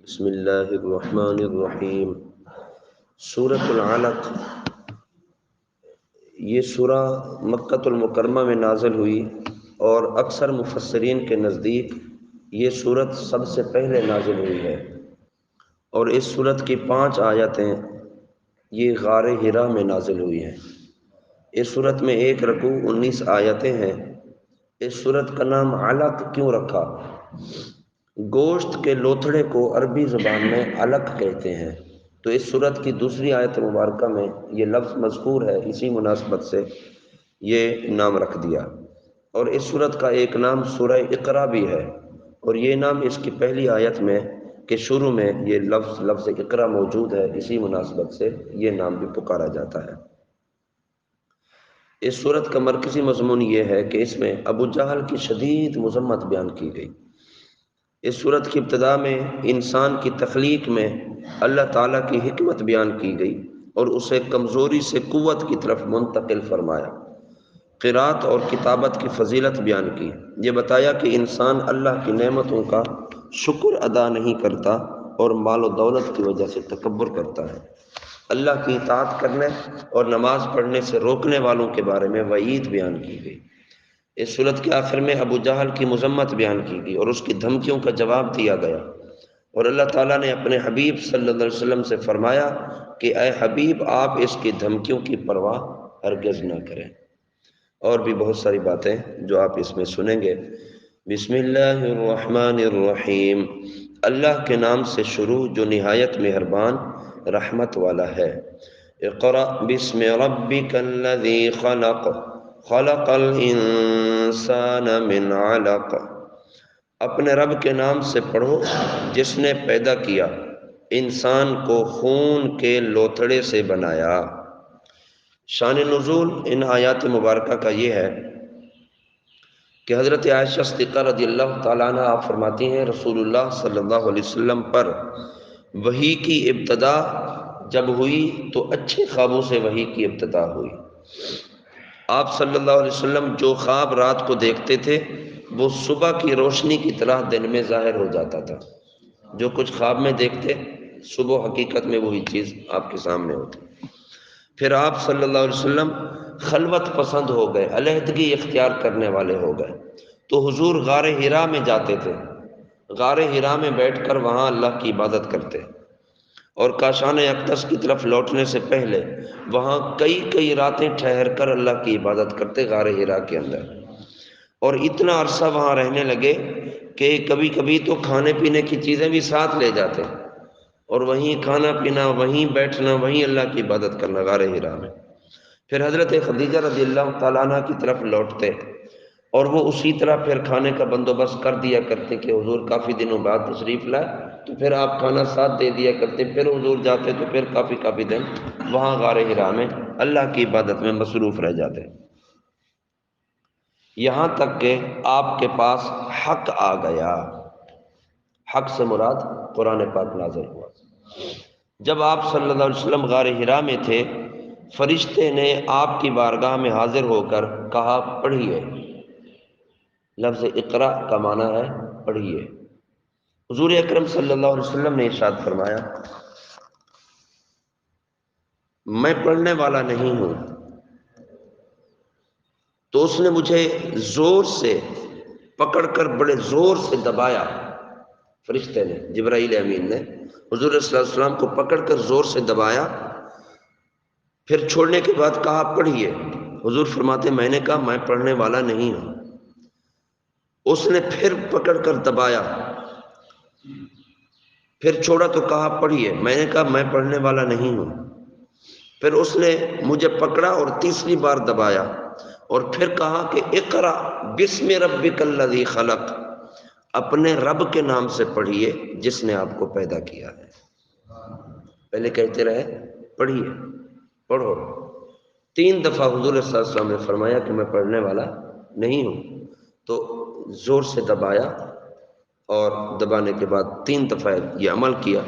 بسم اللہ الرحمن الرحیم۔ سورۃ العلق، یہ سورہ مکۃ المکرمہ میں نازل ہوئی اور اکثر مفسرین کے نزدیک یہ سورت سب سے پہلے نازل ہوئی ہے، اور اس سورت کی 5 آیتیں یہ غار حرا میں نازل ہوئی ہیں۔ اس سورت میں 1 رکوع 19 آیتیں ہیں۔ اس سورت کا نام علق کیوں رکھا؟ گوشت کے لوتھڑے کو عربی زبان میں علق کہتے ہیں، تو اس سورت کی دوسری آیت مبارکہ میں یہ لفظ مذکور ہے، اسی مناسبت سے یہ نام رکھ دیا۔ اور اس سورت کا ایک نام سورہ اقرا بھی ہے، اور یہ نام اس کی پہلی آیت میں کہ شروع میں یہ لفظ اقرا موجود ہے، اسی مناسبت سے یہ نام بھی پکارا جاتا ہے۔ اس سورت کا مرکزی مضمون یہ ہے کہ اس میں ابو جہل کی شدید مذمت بیان کی گئی۔ اس سورت کی ابتدا میں انسان کی تخلیق میں اللہ تعالیٰ کی حکمت بیان کی گئی اور اسے کمزوری سے قوت کی طرف منتقل فرمایا۔ قرات اور کتابت کی فضیلت بیان کی، یہ بتایا کہ انسان اللہ کی نعمتوں کا شکر ادا نہیں کرتا اور مال و دولت کی وجہ سے تکبر کرتا ہے۔ اللہ کی اطاعت کرنے اور نماز پڑھنے سے روکنے والوں کے بارے میں وعید بیان کی گئی۔ اس سورت کے آخر میں ابو جہل کی مذمت بیان کی گئی اور اس کی دھمکیوں کا جواب دیا گیا، اور اللہ تعالیٰ نے اپنے حبیب صلی اللہ علیہ وسلم سے فرمایا کہ اے حبیب، آپ اس کی دھمکیوں کی پرواہ ہرگز نہ کریں۔ اور بھی بہت ساری باتیں جو آپ اس میں سنیں گے۔ بسم اللہ الرحمن الرحیم، اللہ کے نام سے شروع جو نہایت مہربان رحمت والا ہے۔ اقرأ بسم ربک الذی خلق، خلق الانسان من علق، اپنے رب کے نام سے پڑھو جس نے پیدا کیا انسان کو خون کے لوتھڑے سے بنایا۔ شان نزول ان آیات مبارکہ کا یہ ہے کہ حضرت عائشہ صدیقہ رضی اللہ تعالیٰ عنہ آپ فرماتی ہیں رسول اللہ صلی اللہ علیہ وسلم پر وحی کی ابتدا جب ہوئی تو اچھے خوابوں سے وحی کی ابتدا ہوئی۔ آپ صلی اللہ علیہ وسلم جو خواب رات کو دیکھتے تھے وہ صبح کی روشنی کی طرح دن میں ظاہر ہو جاتا تھا۔ جو کچھ خواب میں دیکھتے صبح حقیقت میں وہی چیز آپ کے سامنے ہوتی۔ پھر آپ صلی اللہ علیہ وسلم خلوت پسند ہو گئے، علیحدگی اختیار کرنے والے ہو گئے، تو حضور غار حرا میں جاتے تھے۔ غار حرا میں بیٹھ کر وہاں اللہ کی عبادت کرتے، اور کاشان اقدس کی طرف لوٹنے سے پہلے وہاں کئی راتیں ٹھہر کر اللہ کی عبادت کرتے غار حرا کے اندر، اور اتنا عرصہ وہاں رہنے لگے کہ کبھی کبھی تو کھانے پینے کی چیزیں بھی ساتھ لے جاتے، اور وہیں کھانا پینا، وہیں بیٹھنا، وہیں اللہ کی عبادت کرنا غار حرا میں۔ پھر حضرت خدیجہ رضی اللہ تعالیٰ عنہ کی طرف لوٹتے، اور وہ اسی طرح پھر کھانے کا بندوبست کر دیا کرتے کہ حضور کافی دنوں بعد تشریف لائے تو پھر آپ کھانا ساتھ دے دیا کرتے، پھر حضور جاتے تو پھر کافی دن وہاں غار حرا میں اللہ کی عبادت میں مصروف رہ جاتے، یہاں تک کہ آپ کے پاس حق آ گیا۔ حق سے مراد قرآن پاک نازل ہوا۔ جب آپ صلی اللہ علیہ وسلم غار حرا میں تھے، فرشتے نے آپ کی بارگاہ میں حاضر ہو کر کہا پڑھیے۔ لفظ اقرا کا معنی ہے پڑھیے۔ حضور اکرم صلی اللہ علیہ وسلم نے ارشاد فرمایا میں پڑھنے والا نہیں ہوں، تو اس نے مجھے زور سے پکڑ کر بڑے زور سے دبایا۔ فرشتے نے، جبرائیل امین نے حضور صلی اللہ علیہ وسلم کو پکڑ کر زور سے دبایا، پھر چھوڑنے کے بعد کہا پڑھیے۔ حضور فرماتے میں نے کہا میں پڑھنے والا نہیں ہوں۔ اس نے پھر پکڑ کر دبایا، پھر چھوڑا تو کہا پڑھیے۔ میں نے کہا میں پڑھنے والا نہیں ہوں۔ پھر اس نے مجھے پکڑا اور تیسری بار دبایا، اور پھر کہا کہ اقرا بسم ربک الذی خلق، اپنے رب کے نام سے پڑھیے جس نے آپ کو پیدا کیا ہے۔ پہلے کہتے رہے پڑھیے، پڑھو۔ 3 دفعہ حضور صلی اللہ علیہ وسلم نے فرمایا کہ میں پڑھنے والا نہیں ہوں، تو زور سے دبایا، اور دبانے کے بعد 3 دفعہ یہ عمل کیا۔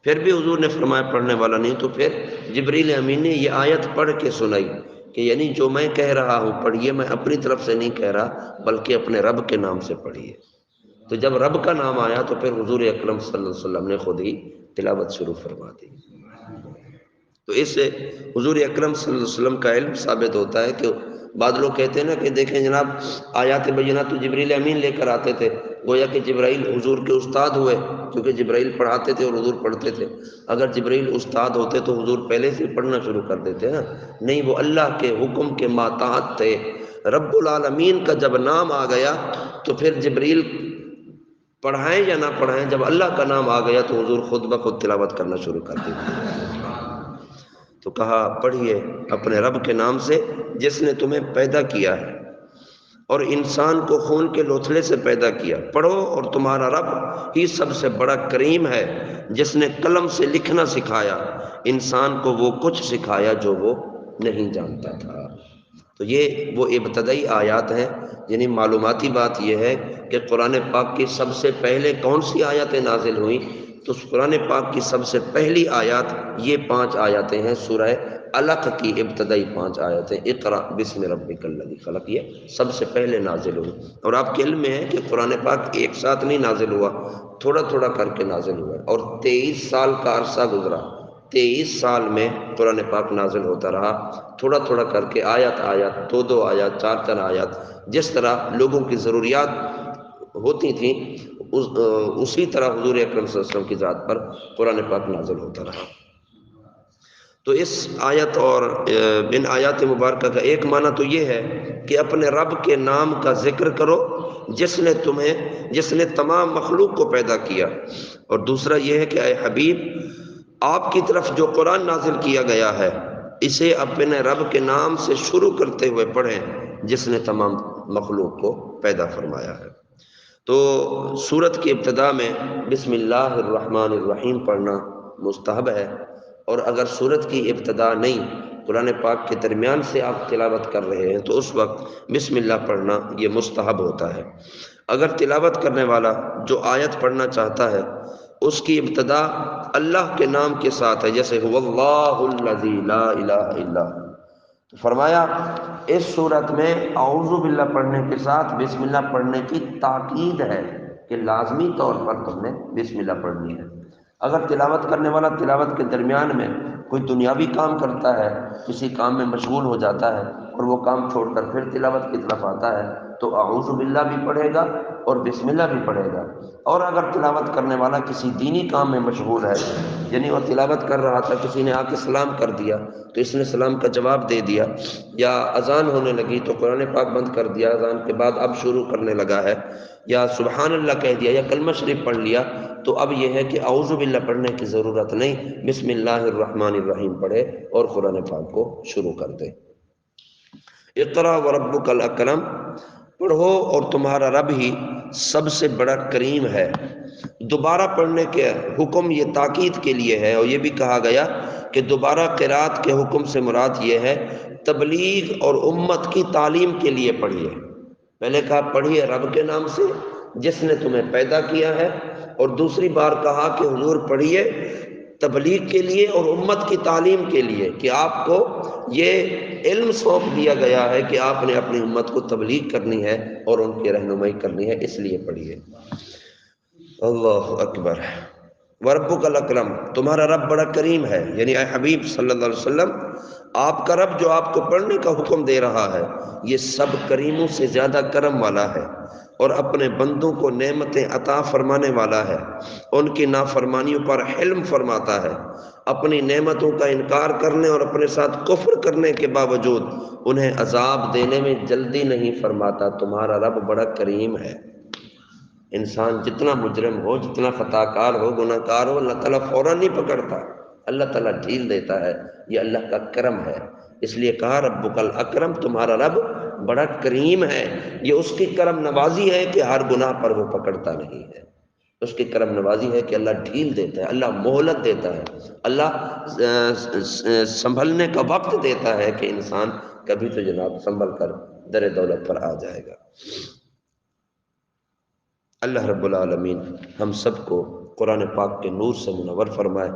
پھر بھی حضور نے فرمایا پڑھنے والا نہیں، تو پھر جبریل امین نے یہ آیت پڑھ کے سنائی کہ یعنی جو میں کہہ رہا ہوں پڑھیے، میں اپنی طرف سے نہیں کہہ رہا بلکہ اپنے رب کے نام سے پڑھیے۔ تو جب رب کا نام آیا تو پھر حضور اکرم صلی اللہ علیہ وسلم نے خود ہی تلاوت شروع فرما دی۔ تو اس سے حضور اکرم صلی اللہ علیہ وسلم کا علم ثابت ہوتا ہے کہ بعض لوگ کہتے ہیں نا کہ دیکھیں جناب آیات بینات تو جبریل امین لے کر آتے تھے، گویا کہ جبرائیل حضور کے استاد ہوئے، کیونکہ جبرائیل پڑھاتے تھے اور حضور پڑھتے تھے۔ اگر جبرائیل استاد ہوتے تو حضور پہلے سے پڑھنا شروع کر دیتے نا، نہیں، وہ اللہ کے حکم کے ماتحت تھے۔ رب العالمین کا جب نام آ گیا تو پھر جبریل پڑھائیں یا نہ پڑھائیں، جب اللہ کا نام آ گیا تو حضور خود بخود تلاوت کرنا شروع کر دیتے۔ تو کہا پڑھیے اپنے رب کے نام سے جس نے تمہیں پیدا کیا ہے اور انسان کو خون کے لوتھڑے سے پیدا کیا، پڑھو اور تمہارا رب ہی سب سے بڑا کریم ہے جس نے قلم سے لکھنا سکھایا، انسان کو وہ کچھ سکھایا جو وہ نہیں جانتا تھا۔ تو یہ وہ ابتدائی آیات ہیں، یعنی معلوماتی بات یہ ہے کہ قرآن پاک کی سب سے پہلے کون سی آیاتیں نازل ہوئیں، تو قرآن پاک کی سب سے پہلی آیات یہ 5 آیاتیں ہیں، سورہ علق کی ابتدائی 5 آیتیں، اقرأ بسم ربک الذی خلق، یہ سب سے پہلے نازل ہوئی۔ اور آپ کے علم میں ہے کہ قرآن پاک ایک ساتھ نہیں نازل ہوا، تھوڑا تھوڑا کر کے نازل ہوا، اور 23 سال کا عرصہ گزرا، 23 سال میں قرآن پاک نازل ہوتا رہا، تھوڑا تھوڑا کر کے آیت آیت، 2 آیات، 4 آیات، جس طرح لوگوں کی ضروریات ہوتی تھیں اسی طرح حضور اکرم صلی اللہ علیہ وسلم کی ذات پر قرآن پاک نازل ہوتا رہا۔ تو اس آیت اور ان آیات مبارکہ کا ایک معنی تو یہ ہے کہ اپنے رب کے نام کا ذکر کرو جس نے تمام مخلوق کو پیدا کیا، اور دوسرا یہ ہے کہ اے حبیب آپ کی طرف جو قرآن نازل کیا گیا ہے اسے اپنے رب کے نام سے شروع کرتے ہوئے پڑھیں جس نے تمام مخلوق کو پیدا فرمایا ہے۔ تو سورت کی ابتدا میں بسم اللہ الرحمن الرحیم پڑھنا مستحب ہے، اور اگر سورت کی ابتدا نہیں، قرآن پاک کے درمیان سے آپ تلاوت کر رہے ہیں تو اس وقت بسم اللہ پڑھنا یہ مستحب ہوتا ہے۔ اگر تلاوت کرنے والا جو آیت پڑھنا چاہتا ہے اس کی ابتدا اللہ کے نام کے ساتھ ہے، جیسے هو اللہ الذی لا الہ الا هو، تو فرمایا اس صورت میں اعوذ باللہ پڑھنے کے ساتھ بسم اللہ پڑھنے کی تاکید ہے کہ لازمی طور پر تم نے بسم اللہ پڑھنی ہے۔ اگر تلاوت کرنے والا تلاوت کے درمیان میں کوئی دنیاوی کام کرتا ہے، کسی کام میں مشغول ہو جاتا ہے اور وہ کام چھوڑ کر پھر تلاوت کی طرف آتا ہے تو اعوذ باللہ بھی پڑھے گا اور بسم اللہ بھی پڑھے گا۔ اور اگر تلاوت کرنے والا کسی دینی کام میں مشغول ہے، یعنی وہ تلاوت کر رہا تھا، کسی نے آ کے سلام کر دیا تو اس نے سلام کا جواب دے دیا، یا اذان ہونے لگی تو قرآن پاک بند کر دیا، اذان کے بعد اب شروع کرنے لگا ہے، یا سبحان اللہ کہہ دیا یا کلمہ شریف پڑھ لیا، تو اب یہ ہے کہ اعوذ باللہ پڑھنے کی ضرورت نہیں، بسم اللہ الرحمن الرحیم پڑھے اور قرآن پاک کو شروع کر دے۔ اقرأ وربک الاکرم، پڑھو اور تمہارا رب ہی سب سے بڑا کریم ہے۔ دوبارہ پڑھنے کے حکم یہ تاکید کے لیے ہے، اور یہ بھی کہا گیا کہ دوبارہ قرات کے حکم سے مراد یہ ہے تبلیغ اور امت کی تعلیم کے لیے پڑھیے۔ پہلے کہا پڑھیے رب کے نام سے جس نے تمہیں پیدا کیا ہے، اور دوسری بار کہا کہ حضور پڑھیے تبلیغ کے لیے اور امت کی تعلیم کے لیے، کہ آپ کو یہ علم سونپ دیا گیا ہے کہ آپ نے اپنی امت کو تبلیغ کرنی ہے اور ان کی رہنمائی کرنی ہے، اس لیے پڑھیے۔ اللہ اکبر۔ وربک الاکرم، تمہارا رب بڑا کریم ہے، یعنی اے حبیب صلی اللہ علیہ وسلم آپ کا رب جو آپ کو پڑھنے کا حکم دے رہا ہے یہ سب کریموں سے زیادہ کرم والا ہے، اور اپنے بندوں کو نعمتیں عطا فرمانے والا ہے، ان کی نافرمانیوں پر حلم فرماتا ہے، اپنی نعمتوں کا انکار کرنے اور اپنے ساتھ کفر کرنے کے باوجود انہیں عذاب دینے میں جلدی نہیں فرماتا۔ تمہارا رب بڑا کریم ہے۔ انسان جتنا مجرم ہو، جتنا خطا کار ہو، گناہ کار ہو، اللہ تعالیٰ فوراً نہیں پکڑتا، اللہ تعالیٰ ڈھیل دیتا ہے، یہ اللہ کا کرم ہے۔ اس لیے کہا ربک الاکرم، تمہارا رب بڑا کریم ہے، یہ اس کی کرم نوازی ہے کہ ہر گناہ پر وہ پکڑتا نہیں ہے، اس کی کرم نوازی ہے کہ اللہ ڈھیل دیتا ہے، اللہ مہلت دیتا ہے، اللہ سنبھلنے کا وقت دیتا ہے کہ انسان کبھی تو جناب سنبھل کر در دولت پر آ جائے گا۔ اللہ رب العالمین ہم سب کو قرآن پاک کے نور سے منور فرمائے،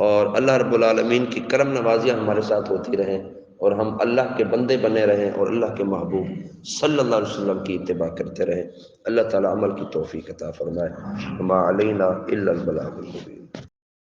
اور اللہ رب العالمین کی کرم نوازیاں ہمارے ساتھ ہوتی رہیں۔ اور ہم اللہ کے بندے بنے رہیں اور اللہ کے محبوب صلی اللہ علیہ وسلم کی اتباع کرتے رہیں۔ اللہ تعالیٰ عمل کی توفیق عطا فرمائے۔ وما علینا الا البلاغ المبین۔